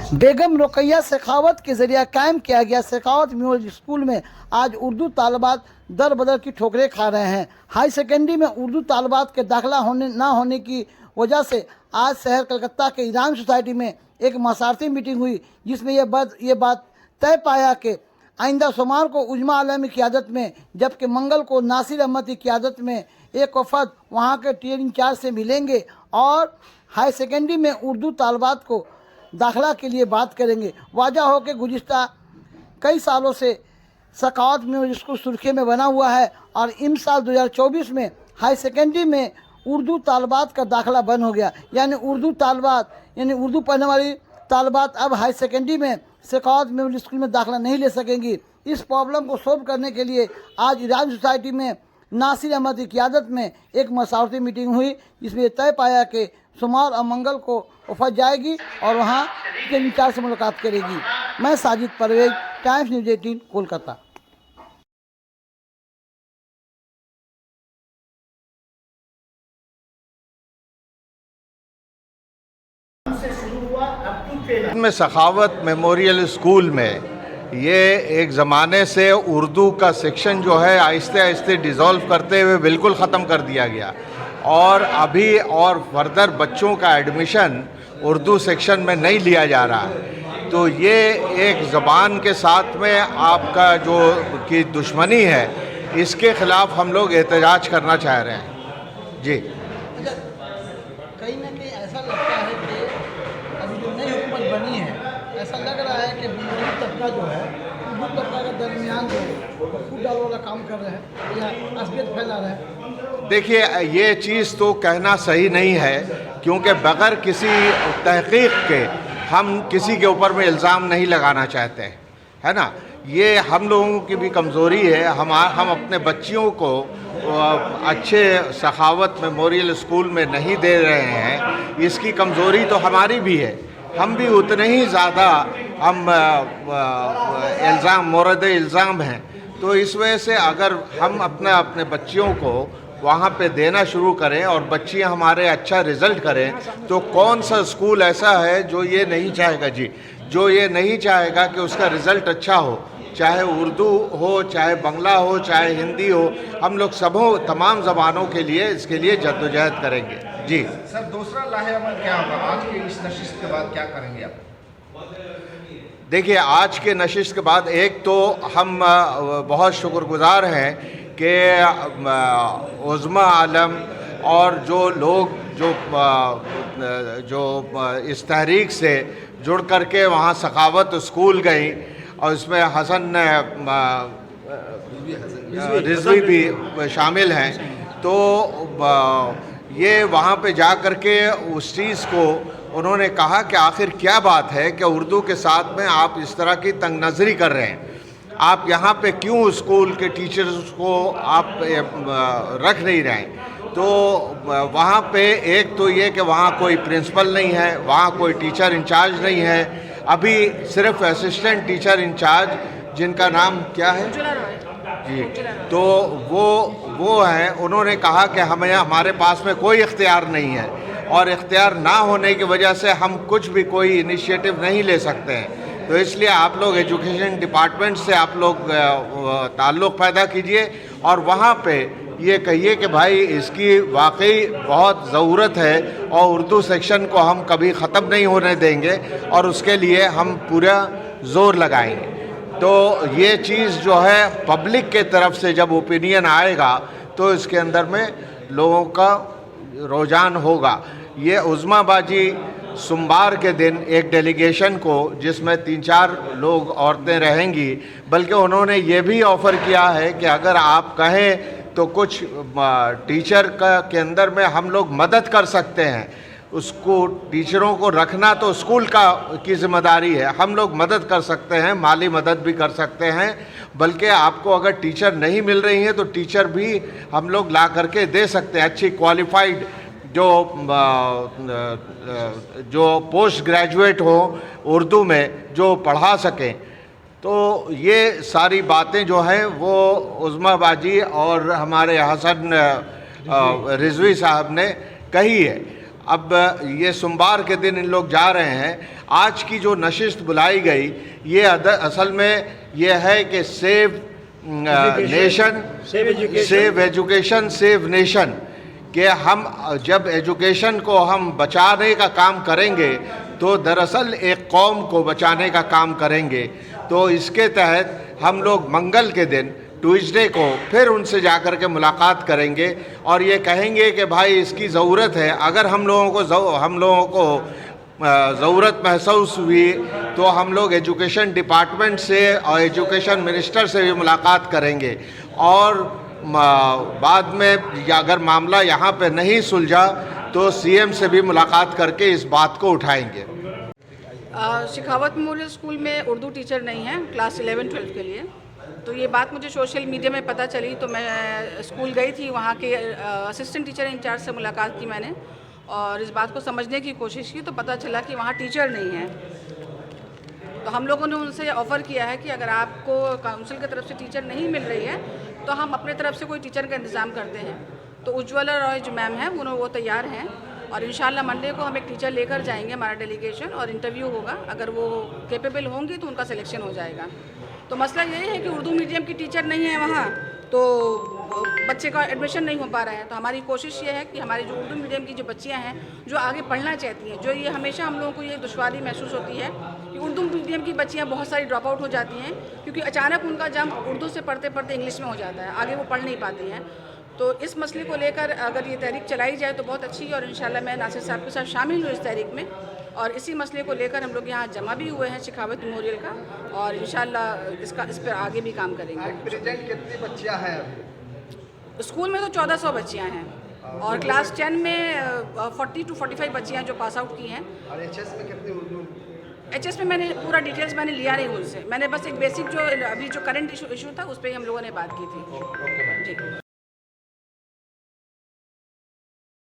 बेगम रुकैया शेखावत के जरिए कायम किया गया शेखावत मेमोरियल स्कूल में आज उर्दू तालबात दर बदर की ठोकरें खा रहे हैं। हाई सेकेंडरी में उर्दू तालबात के दाखिला ना होने की वजह से आज शहर कलकत्ता के ईरान सोसाइटी में एक मसारती मीटिंग हुई, जिसमें ये बात तय पाया कि आइंदा सोमवार को उजमा आलम की क़यादत में, जबकि मंगल को नासिर अहमद की क़यादत में एक वफद वहाँ के टीचर इंचार्ज से मिलेंगे और हाई सेकेंडरी में उर्दू तालबात को दाखिला के लिए बात करेंगे। वाजह हो कि गुज़िश्ता कई सालों से शेखावत मेमोरियल स्कूल सुर्खी में बना हुआ है और इन साल 2024 में हाई सेकेंडरी में उर्दू तालबात का दाखिला बंद हो गया, यानी उर्दू पढ़ने वाली तालबात अब हाई सेकेंडरी में शेखावत मेमोरियल स्कूल में दाखिला नहीं ले सकेंगी। इस प्रॉब्लम को सोल्व करने के लिए आज ईरान सोसाइटी में नासिर अहमद की क़यादत में एक मसावरती मीटिंग हुई, जिसमें तय पाया कि सोमवार और मंगल को वफद जाएगी और वहाँ टीचर इंचार्ज से मुलाकात करेगी। मैं साजिद परवेज, टाइम्स न्यूज़ 18 कोलकाता। में शेखावत मेमोरियल स्कूल में ये एक ज़माने से उर्दू का सेक्शन जो है आहिस्ते आहिस्ते डिज़ोल्व करते हुए बिल्कुल ख़त्म कर दिया गया और अभी और फर्दर बच्चों का एडमिशन उर्दू सेक्शन में नहीं लिया जा रहा है। तो ये एक ज़बान के साथ में आपका जो की दुश्मनी है, इसके ख़िलाफ़ हम लोग एहतजाज करना चाह रहे हैं। जी, कहीं ना कहीं ऐसा लगता है कि अभी जो नई हुकूमत बनी है, ऐसा लग रहा है कि बुनियादी तबका जो है उर्दू तबका के दरमियान जो फूट डाल वाला काम कर रहे हैं या असलियत फैला रहे हैं। देखिए, ये चीज़ तो कहना सही नहीं है, क्योंकि बग़ैर किसी तहक़ीक़ के हम किसी के ऊपर में इल्ज़ाम नहीं लगाना चाहते, है ना। ये हम लोगों की भी कमज़ोरी है। हम अपने बच्चियों को अच्छे शेखावत मेमोरियल स्कूल में नहीं दे रहे हैं, इसकी कमज़ोरी तो हमारी भी है। हम भी उतने ही ज़्यादा हम मोरद इल्ज़ाम हैं। तो इस वजह से अगर हम अपने बच्चियों को वहाँ पे देना शुरू करें और बच्चियाँ हमारे अच्छा रिज़ल्ट करें, तो कौन सा स्कूल ऐसा है जो ये नहीं चाहेगा जो ये नहीं चाहेगा कि उसका रिज़ल्ट अच्छा हो, चाहे उर्दू हो, चाहे बंगला हो, चाहे हिंदी हो। हम लोग तमाम ज़बानों के लिए इसके लिए जद्दोजहद करेंगे। जी सर, दूसरा लाहेअमल क्या होगा आज के इस नशिस्त के बाद, क्या करेंगे आप? देखिए, आज के नशिस्त के बाद एक तो हम बहुत शुक्रगुजार हैं कि उज़्मा आलम और जो लोग जो इस तहरीक से जुड़ कर के वहाँ शेखावत स्कूल गई और इसमें हसन रिजवी भी शामिल हैं, तो ये वहाँ पे जा कर के उस चीज़ को उन्होंने कहा कि आखिर क्या बात है कि उर्दू के साथ में आप इस तरह की तंग नज़री कर रहे हैं, आप यहाँ पे क्यों स्कूल के टीचर्स को आप रख नहीं रहे हैं। तो वहाँ पे एक तो ये कि वहाँ कोई प्रिंसिपल नहीं है, वहाँ कोई टीचर इंचार्ज नहीं है, अभी सिर्फ असिस्टेंट टीचर इंचार्ज जिनका नाम क्या है जी, तो वो हैं। उन्होंने कहा कि हमारे पास में कोई इख्तियार नहीं है और इख्तियार ना होने की वजह से हम कुछ भी कोई इनिशिएटिव नहीं ले सकते हैं। तो इसलिए आप लोग एजुकेशन डिपार्टमेंट से आप लोग ताल्लुक़ पैदा कीजिए और वहाँ पे ये कहिए कि भाई इसकी वाकई बहुत ज़रूरत है और उर्दू सेक्शन को हम कभी ख़त्म नहीं होने देंगे और उसके लिए हम पूरा ज़ोर लगाएंगे। तो ये चीज़ जो है पब्लिक के तरफ से जब ओपिनियन आएगा तो इसके अंदर में लोगों का रुझान होगा। ये उज़्माबाजी सोमवार के दिन एक डेलीगेशन को, जिसमें 3-4 लोग औरतें रहेंगी, बल्कि उन्होंने ये भी ऑफ़र किया है कि अगर आप कहें तो कुछ टीचर के अंदर में हम लोग मदद कर सकते हैं। उसको टीचरों को रखना तो स्कूल की ज़िम्मेदारी है, हम लोग मदद कर सकते हैं, माली मदद भी कर सकते हैं, बल्कि आपको अगर टीचर नहीं मिल रही हैं तो टीचर भी हम लोग ला करके दे सकते हैं, अच्छी क्वालिफाइड जो पोस्ट ग्रेजुएट हो उर्दू में, जो पढ़ा सकें। तो ये सारी बातें जो हैं वो उज़्माबाजी और हमारे हसन रिजवी साहब ने कही है। अब ये सोमवार के दिन इन लोग जा रहे हैं। आज की जो नशिस्त बुलाई गई ये असल में ये है कि save nation, save education, save nation, कि हम जब एजुकेशन को हम बचाने का काम करेंगे तो दरअसल एक कौम को बचाने का काम करेंगे। तो इसके तहत हम लोग मंगल के दिन ट्यूसडे को फिर उनसे जाकर के मुलाकात करेंगे और ये कहेंगे कि भाई इसकी ज़रूरत है। अगर हम लोगों को ज़रूरत महसूस हुई तो हम लोग एजुकेशन डिपार्टमेंट से और एजुकेशन मिनिस्टर से भी मुलाकात करेंगे और बाद में अगर मामला यहाँ पे नहीं सुलझा तो सीएम से भी मुलाकात करके इस बात को उठाएंगे। शेखावत मेमोरियल स्कूल में उर्दू टीचर नहीं है क्लास 11-12 के लिए। तो ये बात मुझे सोशल मीडिया में पता चली तो मैं स्कूल गई थी, वहाँ के असिस्टेंट टीचर इंचार्ज से मुलाकात की मैंने और इस बात को समझने की कोशिश की तो पता चला कि वहाँ टीचर नहीं है। तो हम लोगों ने उनसे ऑफ़र किया है कि अगर आपको काउंसिल की तरफ से टीचर नहीं मिल रही है तो हम अपने तरफ से कोई टीचर का इंतज़ाम करते हैं। तो उज्ज्वला रॉय जो मैम हैं वो तैयार हैं और इंशाल्लाह मंडे को हम एक टीचर लेकर जाएंगे, हमारा डेलीगेशन, और इंटरव्यू होगा। अगर वो कैपेबल होंगी तो उनका सिलेक्शन हो जाएगा। तो मसला यही है कि उर्दू मीडियम की टीचर नहीं है वहाँ, तो बच्चे का एडमिशन नहीं हो पा रहा है। तो हमारी कोशिश ये है कि हमारी जो उर्दू मीडियम की जो बच्चियाँ हैं जो आगे पढ़ना चाहती हैं, जो ये हमेशा हम लोगों को ये दुश्वारी महसूस होती है कि उर्दू मीडियम की बच्चियाँ बहुत सारी ड्रॉप आउट हो जाती हैं क्योंकि अचानक उनका जंप उर्दू से पढ़ते पढ़ते इंग्लिश में हो जाता है, आगे वो पढ़ नहीं पाती हैं। तो इस मसले को लेकर अगर ये तहरीक चलाई जाए तो बहुत अच्छी है और इंशाल्लाह मैं नासिर साहब के साथ शामिल हूँ इस तहरीक में और इसी मसले को लेकर हम लोग यहाँ जमा भी हुए हैं शेखावत मेमोरियल का और इंशाल्लाह इस पर आगे भी काम करेंगे। प्रेजेंट कितनी बच्चियां हैं? स्कूल में तो 1400 बच्चियाँ हैं और क्लास 10 में 40 to 45 बच्चियाँ जो पास आउट की हैं। और एचएस में कितनी उर्दू? एचएस में मैंने पूरा डिटेल्स मैंने लिया नहीं उनसे, मैंने बस एक बेसिक जो अभी जो करंट इशू था उस पर हम लोगों ने बात की थी। जी।